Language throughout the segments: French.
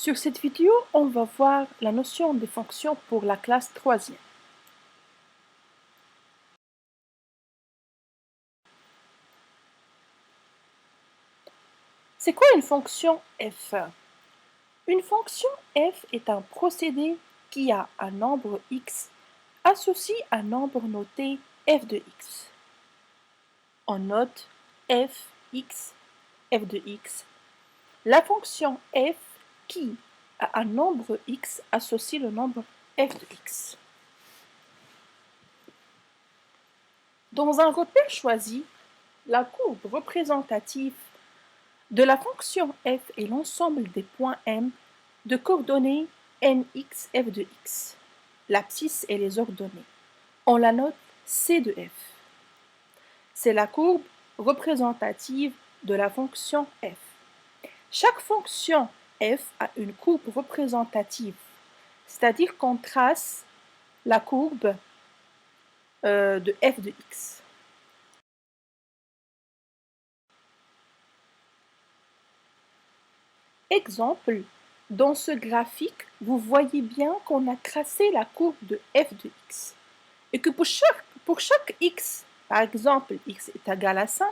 Sur cette vidéo, on va voir la notion des fonctions pour la classe 3e. C'est quoi une fonction f? Une fonction f est un procédé qui a un nombre x associé à un nombre noté f de x. On note f, x, f de x. La fonction f qui a un nombre x associe le nombre f de x. Dans un repère choisi, la courbe représentative de la fonction f est l'ensemble des points m de coordonnées nx f de x. L'abscisse et les ordonnées. On la note c de f. C'est la courbe représentative de la fonction f. Chaque fonction f a une courbe représentative, c'est-à-dire qu'on trace la courbe de f de x. Exemple, dans ce graphique, vous voyez bien qu'on a tracé la courbe de f de x et que pour chaque x, par exemple x est égal à 5,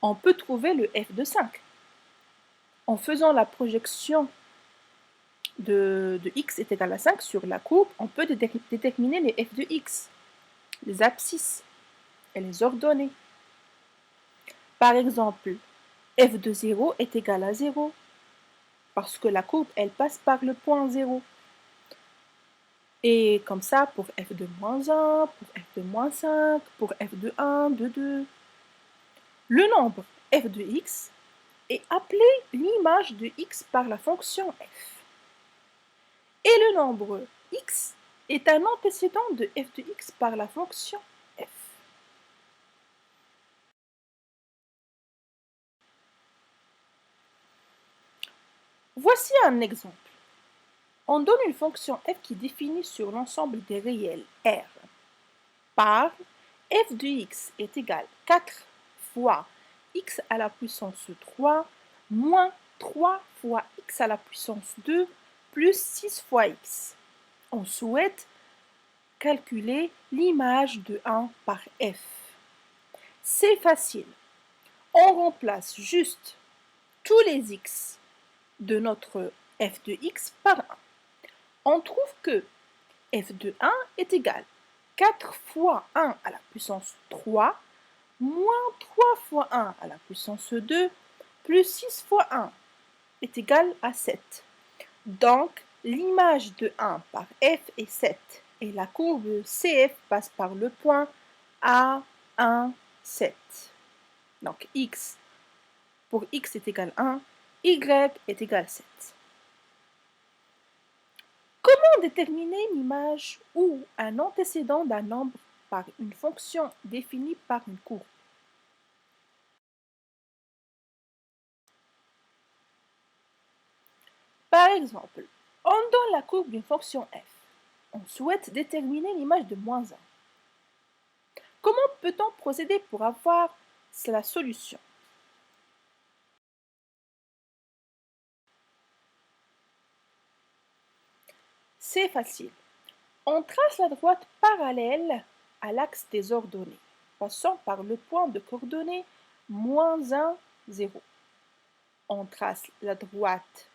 on peut trouver le f de 5. En faisant la projection de x est égal à 5 sur la courbe, on peut déterminer les f de x, les abscisses et les ordonnées. Par exemple, f de 0 est égal à 0 parce que la courbe, elle passe par le point 0. Et comme ça, pour f de moins 1, pour f de moins 5, pour f de 1, de 2. Le nombre f de x est appelé l'image de x par la fonction f. Et le nombre x est un antécédent de f de x par la fonction f. Voici un exemple. On donne une fonction f qui définit sur l'ensemble des réels R par f de x est égal à 4 fois x à la puissance 3 moins 3 fois x à la puissance 2 plus 6 fois x. On souhaite calculer l'image de 1 par f. C'est facile. On remplace juste tous les x de notre f de x par 1. On trouve que f de 1 est égal à 4 fois 1 à la puissance 3 moins 3 fois 1 à la puissance 2 plus 6 fois 1 est égal à 7. Donc, l'image de 1 par f est 7 et la courbe CF passe par le point A1, 7. Donc, pour x est égal à 1, y est égal à 7. Comment déterminer l'image ou un antécédent d'un nombre par une fonction définie par une courbe? Par exemple, on donne la courbe d'une fonction f. On souhaite déterminer l'image de moins 1. Comment peut-on procéder pour avoir la solution? C'est facile. On trace la droite parallèle à l'axe des ordonnées, passant par le point de coordonnées moins 1, 0. On trace la droite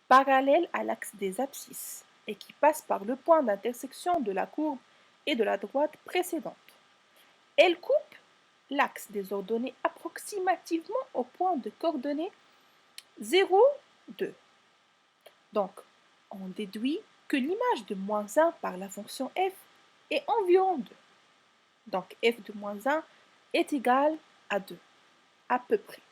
parallèle à l'axe des abscisses et qui passe par le point d'intersection de la courbe et de la droite précédente. Elle coupe l'axe des ordonnées approximativement au point de coordonnées 0, 2. Donc, on déduit que l'image de moins 1 par la fonction f est environ 2. Donc, f de moins 1 est égal à 2, à peu près.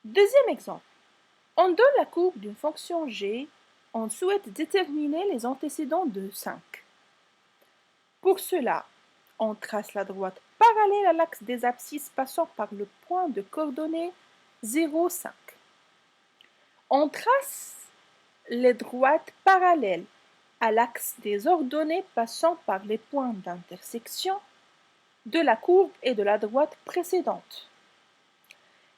Deuxième exemple. On donne la courbe d'une fonction g. On souhaite déterminer les antécédents de 5. Pour cela, on trace la droite parallèle à l'axe des abscisses passant par le point de coordonnées 0, 5. On trace les droites parallèles à l'axe des ordonnées passant par les points d'intersection de la courbe et de la droite précédente.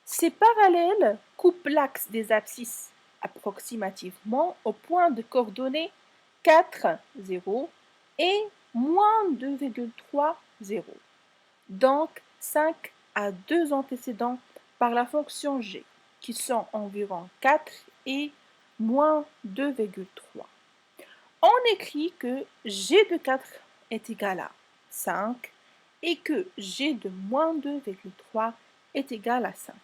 Ces parallèles coupent l'axe des abscisses approximativement au point de coordonnées 4, 0 et moins 2,3, 0. Donc 5 à 2 antécédents par la fonction g, qui sont environ 4 et moins 2,3. On écrit que g de 4 est égal à 5 et que g de moins 2,3 est égal à 5.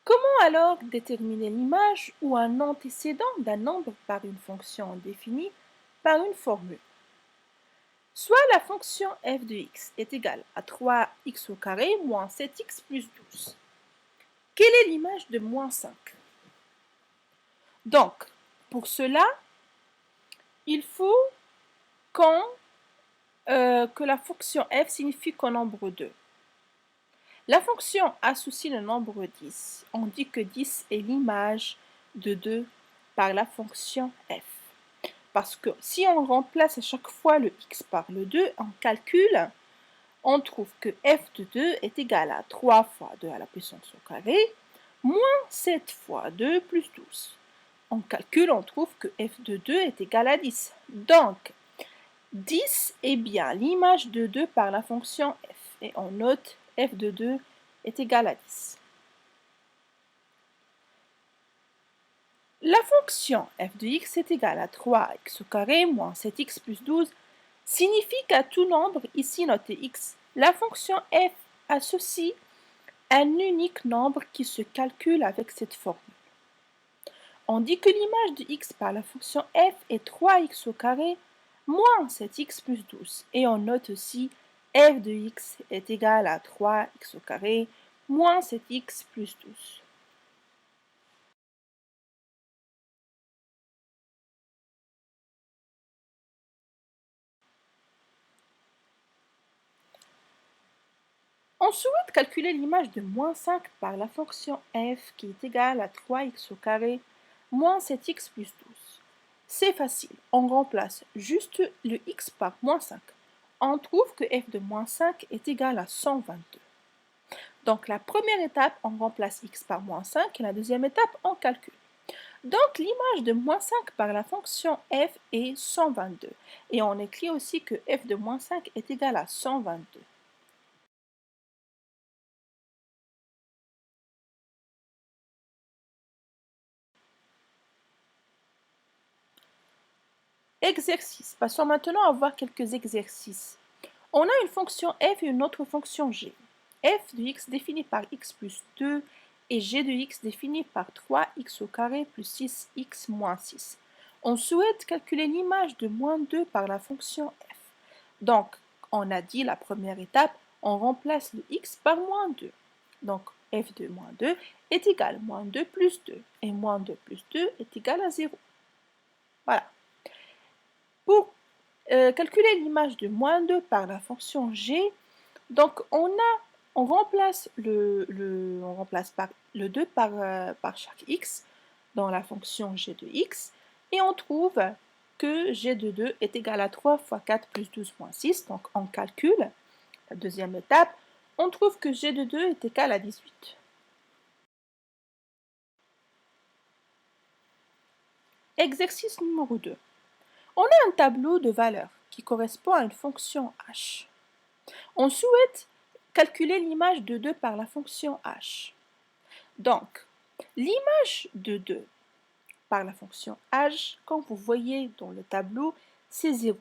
Comment alors déterminer l'image ou un antécédent d'un nombre par une fonction définie par une formule? Soit la fonction f de x est égale à 3x au carré moins 7x plus 12. Quelle est l'image de moins 5? Donc, pour cela, il faut que la fonction f signifie qu'un nombre 2. La fonction associe le nombre 10. On dit que 10 est l'image de 2 par la fonction f. Parce que si on remplace à chaque fois le x par le 2 en calcul, on trouve que f de 2 est égal à 3 fois 2 à la puissance au carré, moins 7 fois 2 plus 12. En calcul, on trouve que f de 2 est égal à 10. Donc, 10 est bien l'image de 2 par la fonction f. Et on note f de 2 est égal à 10. La fonction f de x est égale à 3x au carré moins 7x plus 12 signifie qu'à tout nombre, ici noté x, la fonction f associe un unique nombre qui se calcule avec cette formule. On dit que l'image de x par la fonction f est 3x au carré moins 7x plus 12. Et on note aussi f de x est égal à 3x au carré moins 7x plus 12. On souhaite calculer l'image de moins 5 par la fonction f qui est égale à 3x au carré moins 7x plus 12. C'est facile, on remplace juste le x par moins 5. On trouve que f de moins 5 est égal à 122. Donc la première étape, on remplace x par moins 5 et la deuxième étape, on calcule. Donc l'image de moins 5 par la fonction f est 122. Et on écrit aussi que f de moins 5 est égal à 122. Exercice. Passons maintenant à voir quelques exercices. On a une fonction f et une autre fonction g. F de x définie par x plus 2 et g de x définie par 3x au carré plus 6x moins 6. On souhaite calculer l'image de moins 2 par la fonction f. Donc, on a dit la première étape, on remplace le x par moins 2. Donc, f de moins 2 est égal à moins 2 plus 2. Et moins 2 plus 2 est égal à 0. Voilà. Pour calculer l'image de moins 2 par la fonction g, donc on remplace par le 2 par chaque x dans la fonction g de x et on trouve que g de 2 est égal à 3 fois 4 plus 12 moins 6. Donc on calcule, la deuxième étape, on trouve que g de 2 est égal à 18. Exercice numéro 2. On a un tableau de valeurs qui correspond à une fonction h. On souhaite calculer l'image de 2 par la fonction h. Donc, l'image de 2 par la fonction h, comme vous voyez dans le tableau, c'est 0.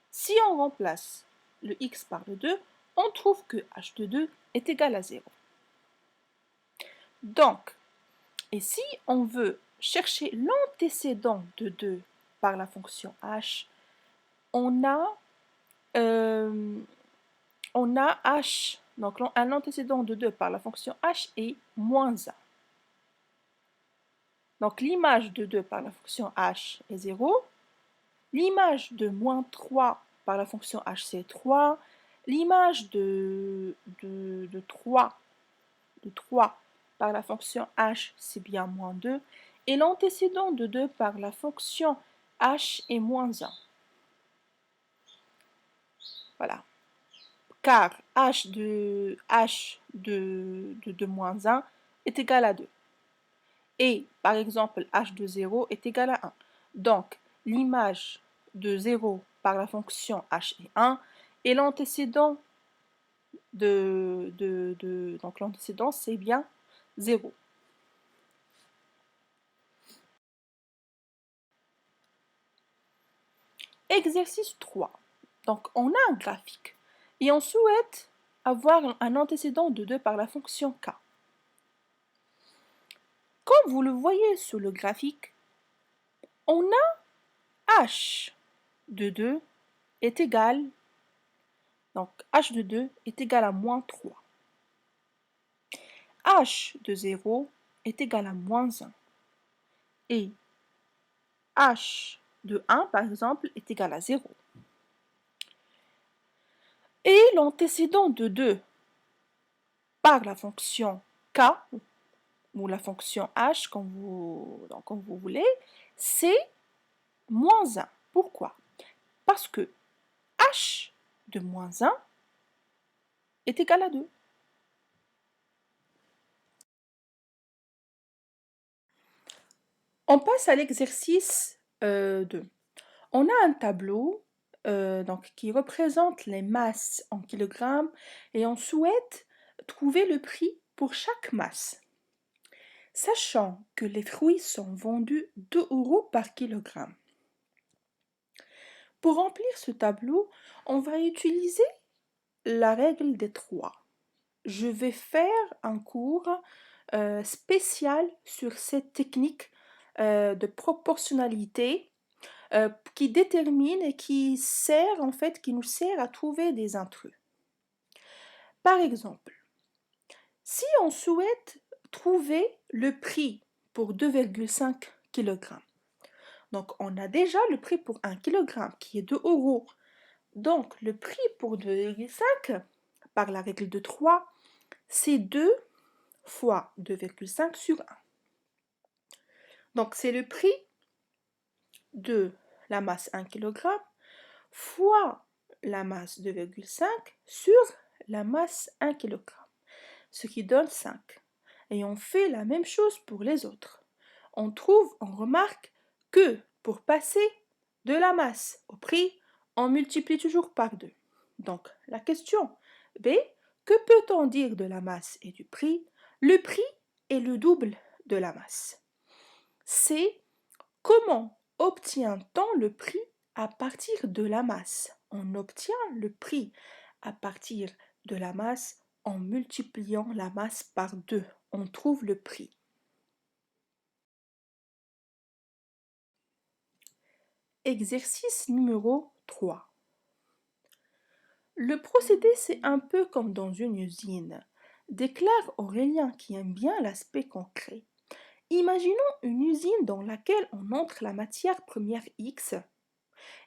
Si on remplace le x par le 2, on trouve que h de 2 est égal à 0. Donc, et si on veut chercher l'antécédent de 2 par la fonction h, on a h, donc un antécédent de 2 par la fonction h est moins 1. Donc l'image de 2 par la fonction h est 0. L'image de moins 3 par la fonction h, c'est 3. L'image de 3 par la fonction h, c'est bien moins 2. Et l'antécédent de 2 par la fonction h est moins 1. Voilà. Car h de moins 1 est égal à 2. Et, par exemple, h de 0 est égal à 1. Donc, l'image de 0 par la fonction h est 1, et l'antécédent donc l'antécédent, c'est bien 0. Exercice 3. Donc, on a un graphique, et on souhaite avoir un antécédent de 2 par la fonction k. Comme vous le voyez sur le graphique, on a h de 2 est égal, donc h de 2 est égal à moins 3. H de 0 est égal à moins 1. Et h de 1, par exemple, est égal à 0. Et l'antécédent de 2 par la fonction k, ou la fonction h, comme vous voulez, c'est moins 1. Pourquoi? Parce que h de moins 1 est égal à 2. On passe à l'exercice 2. On a un tableau qui représente les masses en kilogrammes et on souhaite trouver le prix pour chaque masse. Sachant que les fruits sont vendus 2 € par kilogramme. Pour remplir ce tableau, on va utiliser la règle des 3. Je vais faire un cours spécial sur cette technique de proportionnalité qui détermine et qui nous sert à trouver des intrus. Par exemple, si on souhaite trouver le prix pour 2,5 kg, donc on a déjà le prix pour 1 kg qui est 2 €. Donc le prix pour 2,5 par la règle de 3, c'est 2 fois 2,5 sur 1. Donc c'est le prix de la masse 1 kg fois la masse 2,5 sur la masse 1 kg, ce qui donne 5. Et on fait la même chose pour les autres. On remarque que pour passer de la masse au prix, on multiplie toujours par 2. Donc la question B, que peut-on dire de la masse et du prix? Le prix est le double de la masse. C, comment obtient-on le prix à partir de la masse? On obtient le prix à partir de la masse en multipliant la masse par 2. On trouve le prix. Exercice numéro 3. Le procédé, c'est un peu comme dans une usine, déclare Aurélien qui aime bien l'aspect concret. Imaginons une usine dans laquelle on entre la matière première X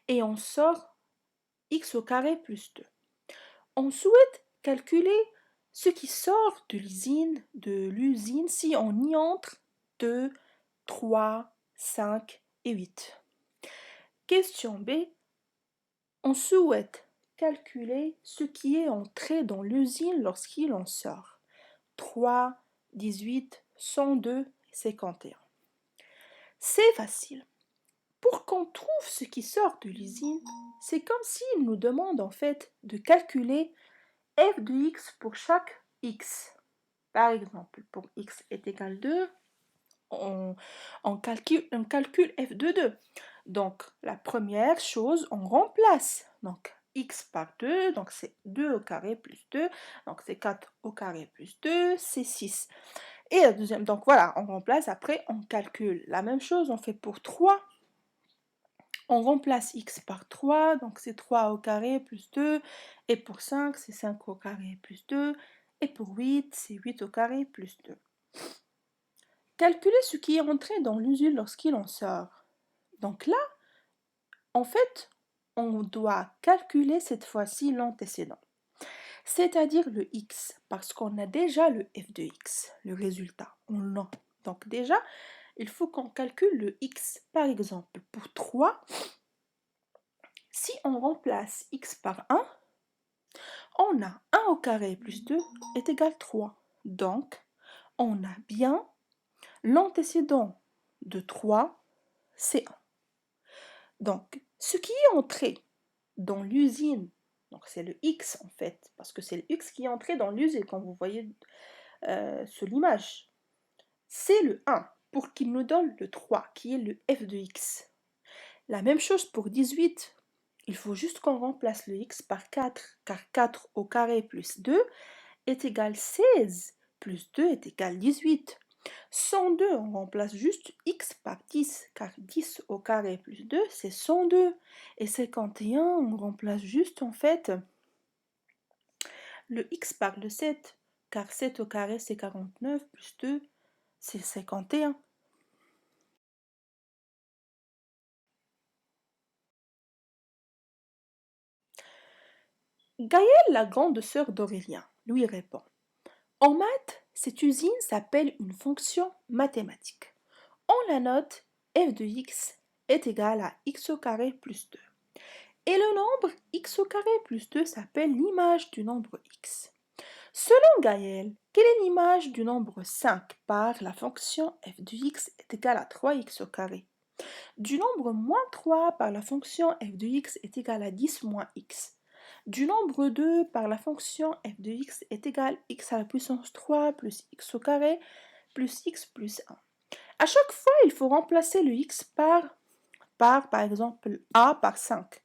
et on sort X au carré plus 2. On souhaite calculer ce qui sort de l'usine si on y entre 2, 3, 5 et 8. Question B. On souhaite calculer ce qui est entré dans l'usine lorsqu'il en sort. 3, 18, 102, 51. C'est facile. Pour qu'on trouve ce qui sort de l'usine, c'est comme s'il nous demande en fait de calculer f de x pour chaque x. Par exemple, pour x est égal à 2, on calcule f de 2. Donc, la première chose, on remplace. Donc, x par 2, donc c'est 2 au carré plus 2, donc c'est 4 au carré plus 2, c'est 6. Et la deuxième, donc voilà, on remplace, après on calcule. La même chose, on fait pour 3. On remplace x par 3, donc c'est 3 au carré plus 2, et pour 5, c'est 5 au carré plus 2, et pour 8, c'est 8 au carré plus 2. Calculer ce qui est entré dans l'usine lorsqu'il en sort. Donc là, en fait, on doit calculer cette fois-ci l'antécédent, c'est-à-dire le x, parce qu'on a déjà le f de x, le résultat, on l'a. Donc déjà, il faut qu'on calcule le x. Par exemple, pour 3, si on remplace x par 1, on a 1 au carré plus 2 est égal à 3. Donc, on a bien l'antécédent de 3, c'est 1. Donc, ce qui est entré dans l'usine, donc c'est le x en fait, parce que c'est le x qui est entré dans l'usine, comme vous voyez sur l'image, c'est le 1 pour qu'il nous donne le 3, qui est le f de x. La même chose pour 18. Il faut juste qu'on remplace le x par 4, car 4 au carré plus 2 est égal à 16, plus 2 est égal à 18. 102, on remplace juste x par 10, car 10 au carré plus 2, c'est 102. Et 51, on remplace juste en fait le x par le 7, car 7 au carré c'est 49, plus 2, c'est 51. Gaëlle, la grande sœur d'Aurélien, lui répond. En maths, cette usine s'appelle une fonction mathématique. On la note f de x est égal à x au carré plus 2. Et le nombre x au carré plus 2 s'appelle l'image du nombre x. Selon Gaël, quelle est l'image du nombre 5 par la fonction f de x est égal à 3x au carré? Du nombre moins 3 par la fonction f de x est égal à 10 moins x. Du nombre 2 par la fonction f de x est égal à x à la puissance 3 plus x au carré plus x plus 1. À chaque fois, il faut remplacer le x par exemple, a par 5.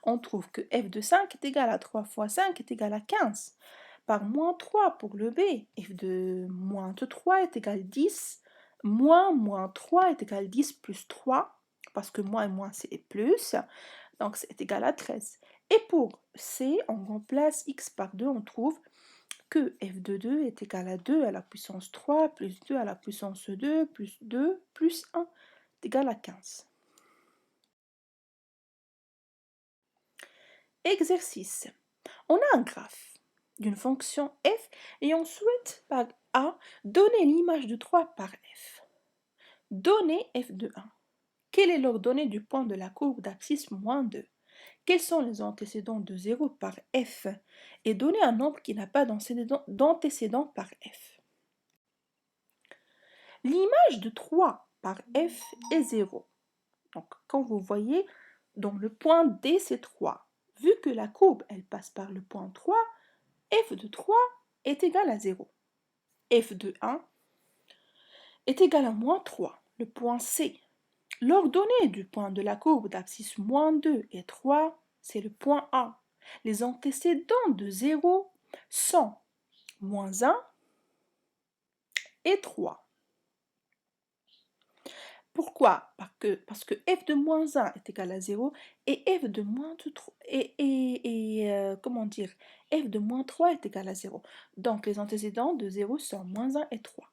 On trouve que f de 5 est égal à 3 fois 5 est égal à 15. Par moins 3 pour le b, f de moins de 3 est égal à 10. Moins 3 est égal à 10 plus 3, parce que moins et moins c'est plus, donc c'est égal à 13. Et pour c, on remplace x par 2, on trouve que f de 2 est égal à 2 à la puissance 3 plus 2 à la puissance 2 plus 2 plus 1 est égal à 15. Exercice. On a un graphe d'une fonction f et on souhaite par A donner l'image de 3 par f. Donner f de 1. Quelle est l'ordonnée du point de la courbe d'abscisse moins 2? Quels sont les antécédents de 0 par f? Et donner un nombre qui n'a pas d'antécédent par f. L'image de 3 par f est 0. Donc, quand vous voyez, dans le point D, c'est 3. Vu que la courbe, elle passe par le point 3, f de 3 est égal à 0. f de 1 est égal à moins 3, le point C. L'ordonnée du point de la courbe d'abscisse moins 2 et 3, c'est le point A. Les antécédents de 0 sont moins 1 et 3. Pourquoi? Parce que f de moins 1 est égal à 0 et f de moins 3, comment dire, f de moins 3 est égal à 0. Donc les antécédents de 0 sont moins 1 et 3.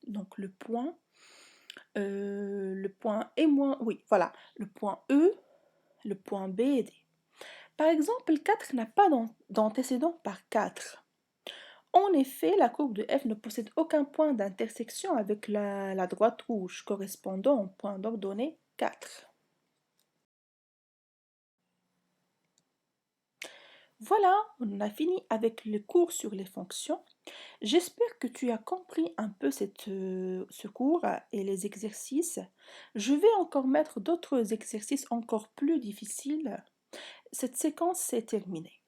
Donc le point est moins, oui, voilà, le point E, le point B et D. Par exemple, 4 n'a pas d'antécédent par 4. En effet, la courbe de f ne possède aucun point d'intersection avec la droite rouge correspondant au point d'ordonnée 4. Voilà, on a fini avec le cours sur les fonctions. J'espère que tu as compris un peu ce cours et les exercices. Je vais encore mettre d'autres exercices encore plus difficiles. Cette séquence est terminée.